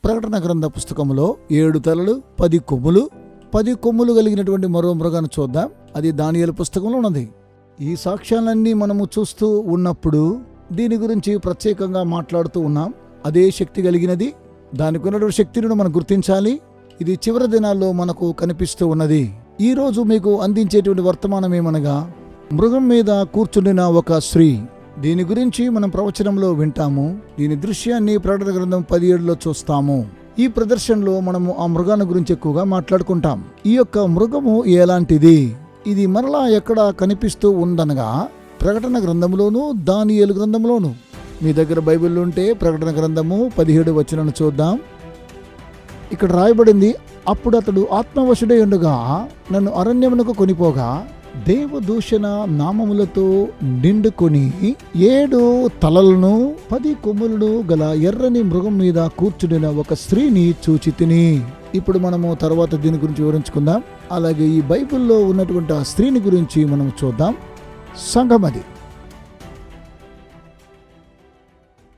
ప్రకటన గ్రంథ పుస్తకంలో 7 తలలు 10 కొమ్ములు 10 కొమ్ములు కలిగినటువంటి మరో మృగాన్ని చూద్దాం. అది దానియేలు పుస్తకంలో ఉన్నది. ఈ సాక్ష్యాలన్నీ మనము చూస్తూ ఉన్నప్పుడు దీని గురించి ప్రత్యేకంగా మాట్లాడుతూ ఉన్నాం. అదే శక్తి కలిగినది. దానికి ఉన్నటువంటి శక్తిని మనం గుర్తించాలి. ఇది చివరి దినాల్లో మనకు కనిపిస్తూ ఉన్నది. ఈ రోజు మీకు అందించేటువంటి వర్తమానం ఏమనగా, మృగం మీద కూర్చుండిన ఒక స్త్రీ. దీని గురించి మనం ప్రవచనంలో వింటాము. దీని దృశ్యాన్ని ప్రకటన గ్రంథం 17లో చూస్తాము. ఈ ప్రదర్శనలో మనము ఆ మృగాన్ని గురించి ఎక్కువగా మాట్లాడుకుంటాం. ఈ యొక్క మృగము ఎలాంటిది, ఇది మరలా ఎక్కడ కనిపిస్తూ ఉందనగా ప్రకటన గ్రంథంలోను దానియేలు గ్రంథంలోను. మీ దగ్గర బైబిల్ ఉంటే ప్రకటన గ్రంథము 17 వచనాన్ని చూద్దాం. ఇక్కడ రాయబడింది, అప్పుడు అతడు ఆత్మవశుడై ఉండగా నన్ను అరణ్యమునకు కొనిపోగా దేవదూషణ నామములతో నిండుకొని 7 తలలను 10 కొమ్ములను గల ఎర్రని మృగం మీద కూర్చుండిన ఒక స్త్రీని చూచితిని. ఇప్పుడు మనము తర్వాత దీని గురించి వివరించుకుందాం. అలాగే ఈ బైబిల్లో ఉన్నటువంటి ఆ స్త్రీని గురించి మనం చూద్దాం. సంఘమది